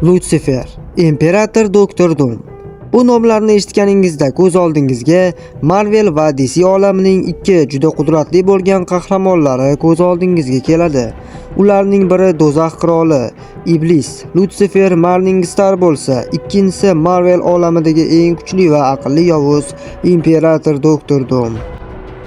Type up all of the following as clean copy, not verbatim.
Lutsifer, Imperator Doktor Doom. Bu nomlarni eshitganingizda ko'z oldingizga Marvel va DC olamining ikki juda qudratli bo'lgan qahramonlari ko'z oldingizga keladi. Ularning biri do'zax qiroli Iblis, Lutsifer Morningstar bo'lsa, ikkinchisi Marvel olamidagi eng kuchli va aqlli yovuz Imperator Doktor Doom.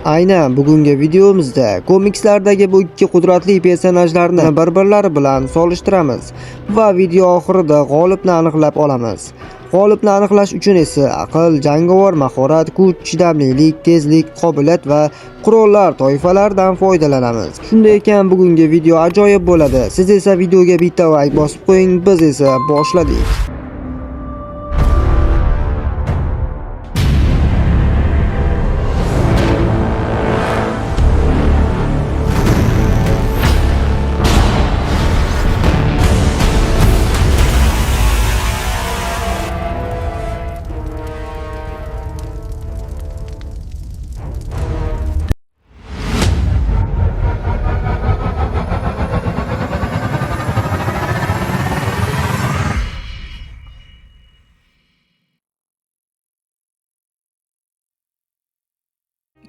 Aynan bugungi videomizda komikslardagi bu ikki qudratli personajlarni bir-birlari bilan solishtiramiz va video oxirida g'olibni aniqlab olamiz. G'olibni aniqlash uchun esa aql, jangovar mahorat, kuch, chidamlilik, tezlik, qobiliyat va qurollar toifalaridan foydalanamiz. Shunday ekan bugungi video ajoyib bo'ladi. Siz esa videoga bitta like bosib qo'ying, biz esa boshladik.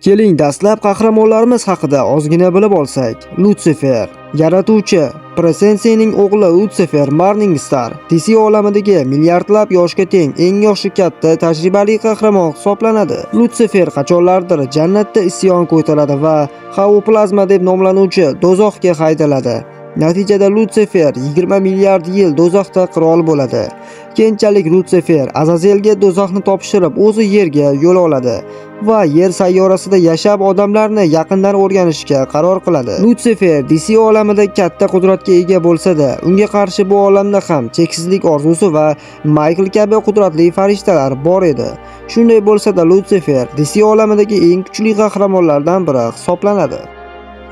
Keling, dastlab qahramonlarimiz haqida ozgina bilib olsak. Lutsifer, yaratuvchi, Presensening o'g'li Lutsifer Morningstar, DC olamidagi milliardlab yoshga teng eng yoshi katta tajribali qahramon hisoblanadi. Lutsifer qachonlardir jannatda isyon ko'taradi va Xaoplazma deb nomlanuvchi do'zaxga haydaladi. Natijada Lutsifer 20 milliard yil do'zaxda qirol bo'ladi. Keyinchalik Lutsifer Azazelga do'zaxni topshirib, o'zi yerga yo'l oladi va yer sayyorasida yashab odamlarni yaqindan o'rganishga qaror qiladi. Lutsifer DC olamida katta qudratga ega bo'lsa-da, unga qarshi bu olamda ham cheksizlik orzusi va Michael kabi qudratli farishtalar bor edi. Shunday bo'lsa-da, Lutsifer DC olamidagi eng kuchli qahramonlardan biri hisoblanadi.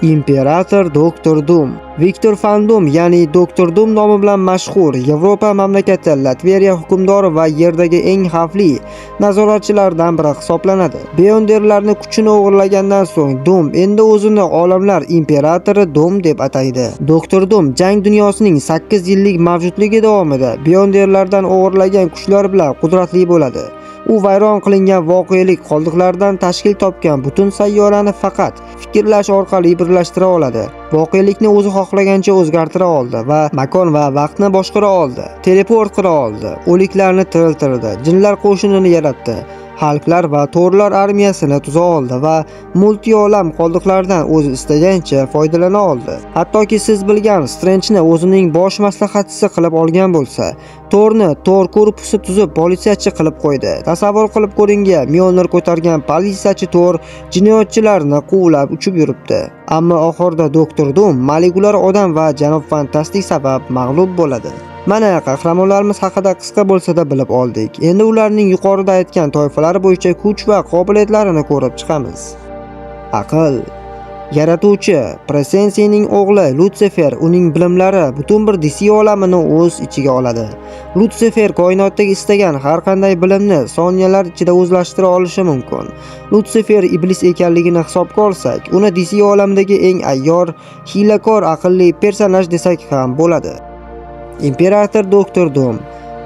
Imperator Doktor Doom. Viktor Van Doom, ya'ni Doktor Doom nomi bilan mashhur Yevropa mamlakati Latviya hukmdori va yerdagi eng xavfli nazoratchilardan biri hisoblanadi. Beyonderlarning kuchini o'g'irlagandan so'ng Doom endi o'zini olamlar imperatori Doom deb ataydi. Doktor Doom jang dunyosining 8 yillik mavjudligi davomida Beyonderlardan o'g'irlagan kuchlar bilan qudratli bo'ladi. U vayron qilingan voqelik qoldiqlardan tashkil topgan butun sayyorani faqat fikrlash orqali birlashtira oladi. Voqelikni o'zi xohlagancha o'zgartira oldi va makon va vaqtni boshqara oldi. Teleport qila oldi. O'liklarni tiriltirdi. Jinlar qo'shinini yaratdi. Xalqlar va to'rlar armiyasini tuza oldi va multiolam qoldiqlardan o'zi istagancha foydalana oldi. Hattoki siz bilgan Strange'ni o'zining bosh maslahatchisi qilib olgan bo'lsa, Torni Tor korpusi tuzib politsiyachi qilib qo'ydi. Tasavvur qilib ko'ringga, Mjolnir ko'targan politsiyachi Tor jinoyatchilarni quvlab uchib yuribdi. Ammo oxirida Doktor Doom malikular odam va janob fantastik sabab mag'lub bo'ladi. Mana qahramonlarimiz haqida qisqa bo'lsa-da bilib oldik. Endi ularning yuqorida aytgan toifalari bo'yicha kuch va qobiliyatlarini ko'rib chiqamiz. Aql. Yaratuvchi, Presensening o'g'li Lutsifer, uning bilimlari butun bir DC olamini o'z ichiga oladi. Lutsifer koinotdagi istagan har qanday bilimni soniyalar ichida o'zlashtira olishi mumkin. Lutsifer iblis ekanligini hisobga olsak, uni DC olamidagi eng ayyor, hiylakor, aqlli personaj desak ham bo'ladi. Imperator Doktor Doom.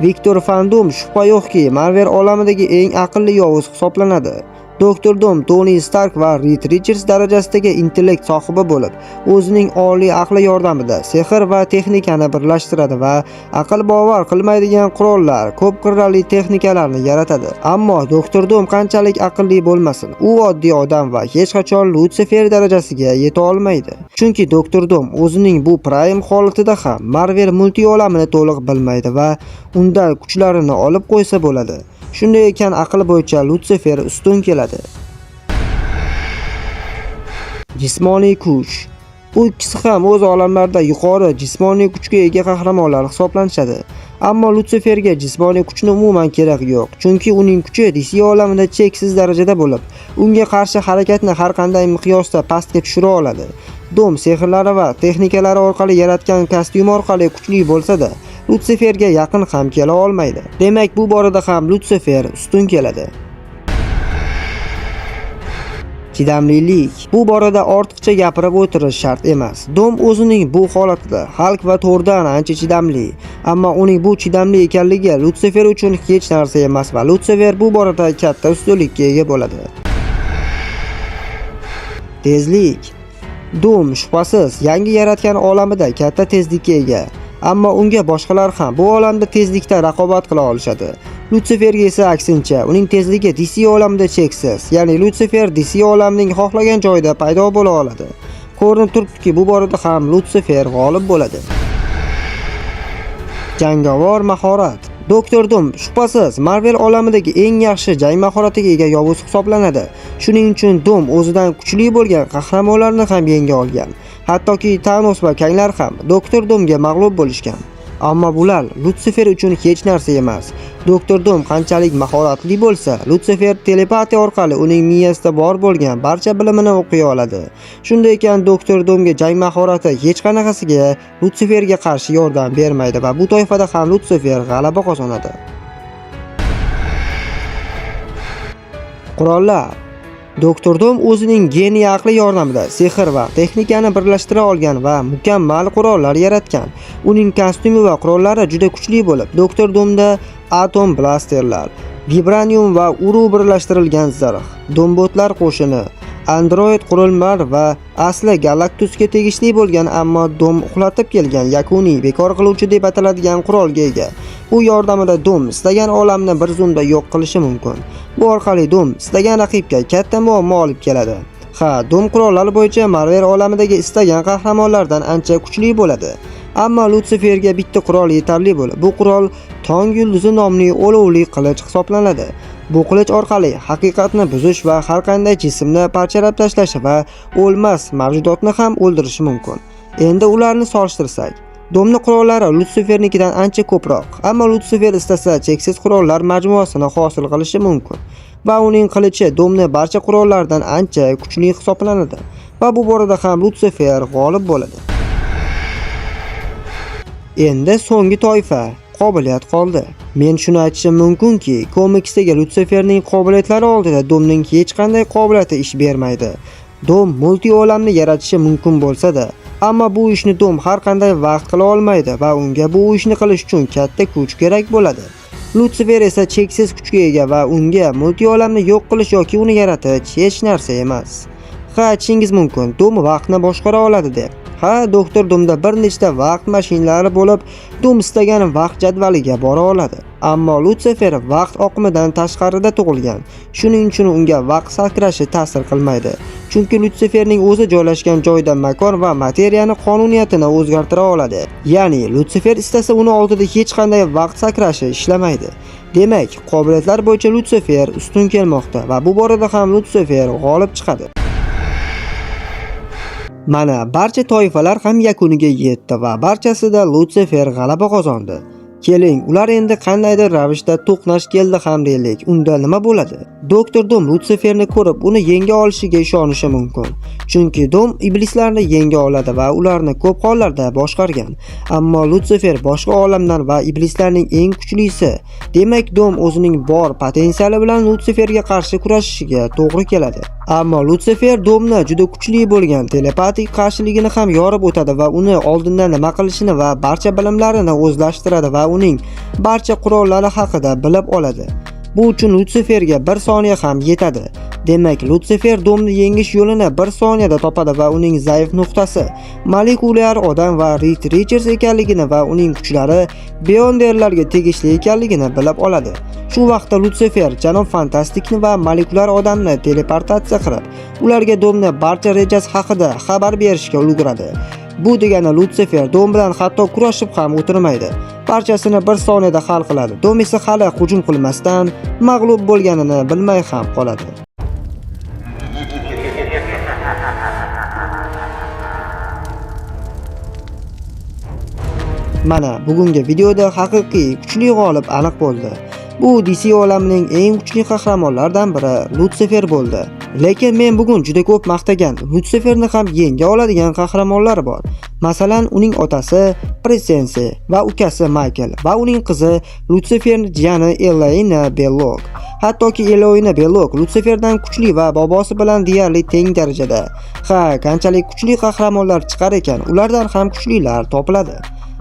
Viktor Van Doom shubha yo'qki, Marvel olamidagi eng aqlli yovuz hisoblanadi. Doktor Doom Tony Stark va Reed Richards darajasidagi intellekt sohibi bo'lib, o'zining oliy aqli yordamida sehr va texnikani birlashtiradi va aql bovar qilmaydigan qurollar, ko'p qirrali texnikalarni yaratadi. Ammo Doktor Doom qanchalik aqlli bo'lmasin, u oddiy odam va hech qachon Lutsifer darajasiga yeta olmaydi. Chunki Doktor Doom o'zining bu prime holatida ham Marvel multi olamini to'liq bilmaydi va undan kuchlarini olib qo'ysa bo'ladi. Shunday ekan aql bo'yicha Lutsifer ustun keladi. Jismoniy kuch. Bu ikkisi ham o'z olamlarida yuqori jismoniy kuchga ega qahramonlar hisoblanadi. Ammo Lutsiferga jismoniy kuchni umuman kerak yo'q, chunki uning kuchi DC olamida cheksiz darajada bo'lib, unga qarshi harakatni har qanday miqyosda pastga tushira oladi. Doom sehrlari va texnikalari orqali yaratgan kostyum orqali kuchli bo'lsa-da, Lutsiferga yaqin ham kela olmaydi. Demak, bu borada ham Lutsifer ustun keladi. Chidamlilik. Bu borada ortiqcha gapirib o'tirish shart emas. Dom o'zining bu holatida Halk va Thordan ancha chidamli, ammo uning bu chidamli ekanligi Lutsifer uchun hech narsa emas va Lutsifer bu borada katta ustunlikka ega bo'ladi. Tezlik. Dom shubhasiz yangi yaratgan olamida katta tezlikka ega, ammo unga boshqalar ham bu olamda tezlikda raqobat qila olishadi. Lutsiferga esa aksincha, uning tezligi DC olamida cheksiz, ya'ni Lutsifer DC olamining xohlagan joyida paydo bo'la oladi. Ko'rinib turibdiki, bu borada ham Lutsifer g'olib bo'ladi. Jangovar mahorat. Doktor Doom shubhasiz Marvel olamidagi eng yaxshi jang mahoratiga ega yovuz hisoblanadi. Shuning uchun Doom o'zidan kuchli bo'lgan qahramonlarni ham yenga olgan. Hattoki Thanos va Kanglar ham Doktor Doomga mag'lub bo'lishgan. Ammo bular Lutsifer uchun hech narsa emas. Doktor Doom qanchalik mahoratli bo'lsa, Lutsifer telepatiya orqali uning miyasida bor bo'lgan barcha bilimini o'qiy oladi. Shunday ekan, Doktor Doomga jang mahorati hech qanaqasiga Lutsiferga qarshi yordam bermaydi va bu toifada ham Lutsifer g'alaba qozonadi. Qurollar. Doktor Doom o'zining geniy aqli yordamida sehr va texnikani birlashtira olgan va mukammal qurollar yaratgan. Uning kostyumi va qurollari juda kuchli bo'lib, Doktor Doomda atom blasterlar, vibranium va uru birlashtirilgan zirh, dombotlar qo'shini, android qurilmalar va asli Galactusga tegishli bo'lgan, ammo Doom uxlatib kelgan yakuniy bekor qiluvchi deb ataladigan qurolga ega. Bu yordamida Doom istagan olamni bir zumda yo'q qilishi mumkin. Bu orqali Doom istagan raqibga katta muammo olib keladi. Doom qurollari bo'yicha Marvel olamidagi istagan qahramonlardan ancha kuchli bo'ladi. Ammo Lutsiferga bitta qurol yetarli bo'lib, bu qurol Tong yulduzi nomli olovli qilich hisoblanadi. Bu qilich orqali haqiqatni buzish va har qanday jismni parchalab tashlash va o'lmas mavjudotni ham o'ldirishi mumkin. Endi ularni solishtirsak, Doomning qurollari Lutsifernikidan ancha ko'proq, ammo Lutsifer istasa cheksiz qurollar majmuasini hosil qilishi mumkin va uning qilichi Doomning barcha qurollaridan ancha kuchli hisoblanadi va bu borada ham Lutsifer g'olib bo'ladi. Endi so'nggi toifa qobiliyat qoldi. Men shuni aytishim mumkinki, komiksdagi Lutsiferning qobiliyatlari oldida Doomning hech qanday qobiliyati ish bermaydi. Doom multi olamni yaratishi mumkin bo'lsa-da, ammo bu ishni Doom har qanday vaqt qila olmaydi va unga bu ishni qilish uchun katta kuch kerak bo'ladi. Lutsifer esa cheksiz kuchga ega va unga multi olamni yo'q qilish yoki uni yaratish hech narsa emas. Aytishingiz mumkin, Doom vaqtni boshqara oladi deb. Doktor Doomda bir nechta vaqt mashinalari bo'lib, Doom istagan vaqt jadvaliga bora oladi. Ammo Lutsifer vaqt oqimidan tashqarida tug'ilgan. Shuning uchun unga vaqt sakrashi ta'sir qilmaydi. Chunki Lutsiferning o'zi joylashgan joyda makon va materiyaning qonuniyatini o'zgartira oladi. Ya'ni Lutsifer istasa uni oldida hech qanday vaqt sakrashi ishlamaydi. Demak, qobiliyatlar bo'yicha Lutsifer ustun kelmoqda va bu borada ham Lutsifer g'olib chiqadi. Mana barcha toifalar ham yakuniga yetdi va barchasida Lutsifer g'alaba qozondi. Keling, ular endi qandaydir ravishda to'qnash keldi ham deylik. Unda nima bo'ladi? Doktor Doom Lutsiferni ko'rib, uni yenga olishiga ishonishi mumkin. Chunki Doom iblislarni yenga oladi va ularni ko'p hollarda boshqargan. Ammo Lutsifer boshqa olamdan va iblislarning eng kuchlisi. Demak, Doom o'zining bor potensiyali bilan Lutsiferga qarshi kurashishiga to'g'ri keladi. Ammo Lutsifer Doomni juda kuchli bo'lgan telepatik qarshiligini ham yorib o'tadi va uni oldindan nima qilishini va barcha bilimlarini o'zlashtiradi va uning barcha qurollari haqida bilib oladi. Bu uchun Lutsiferga 1 soniya ham yetadi. Demak, Lutsifer Doomni yengish yo'lini 1 soniyada topadi va uning zaif nuqtasi molekulyar odam va Reed Richards ekanligini va uning kuchlari Beyonderlarga tegishli ekanligini bilib oladi. Shu vaqtda Lutsifer janob Fantastikni va molekulyar odamni teleportatsiya qilib, ularga Doomni barcha rejasi haqida xabar berishga ulguradi. Bu degani Lutsifer Doom bilan hatto kurashib ham o'tirmaydi. Barchasini 1 soniyada hal qiladi. Doom esa hali hujum qilmasdan mag'lub bo'lganini bilmay ham qoladi. Mana bugungi videoda haqiqiy kuchli g'olib aniq bo'ldi. Bu DC olamining eng kuchli qahramonlaridan biri Lutsifer bo'ldi. Lekin men bugun juda ko'p maqtagan Lutsiferni ham yenga oladigan qahramonlar bor. Masalan, uning otasi Presense va ukasi Michael va uning qizi Lutsiferning jiyani Elena Belloq. Hattoki Eloyna Belok Lutsiferdan kuchli va bobosi bilan deyarli teng darajada. Ha, qanchalik kuchli qahramonlar chiqar ekan, ulardan ham kuchlilar topiladi.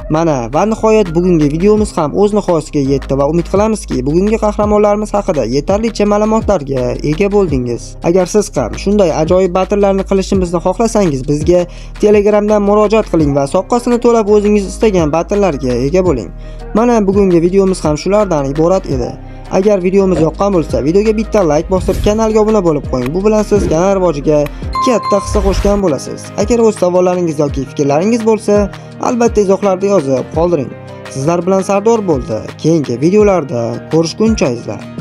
Mana va nihoyat bugungi videomiz ham o'z nihoyasiga yetdi va umid qilamizki, bugungi qahramonlarimiz haqida yetarlicha ma'lumotlarga ega bo'ldingiz. Agar siz ham shunday ajoyib battlelarni qilishimizni xohlasangiz, bizga Telegramdan murojaat qiling va soqqasini to'lab o'zingiz istagan battlelarga ega bo'ling. Mana bugungi videomiz ham shulardan iborat edi. Agar videomiz yoqqan bo'lsa, videoga bitta like bosib, kanalga obuna bo'lib qo'ying. Bu bilan siz kanal rivojiga katta hissa qo'shgan bo'lasiz. Agar o'z savollaringiz yoki fikrlaringiz bo'lsa, albatta izohlarda yozib qoldiring. Sizlar bilan Sardor bo'ldi. Keyingi videolarda ko'rishguncha izlar.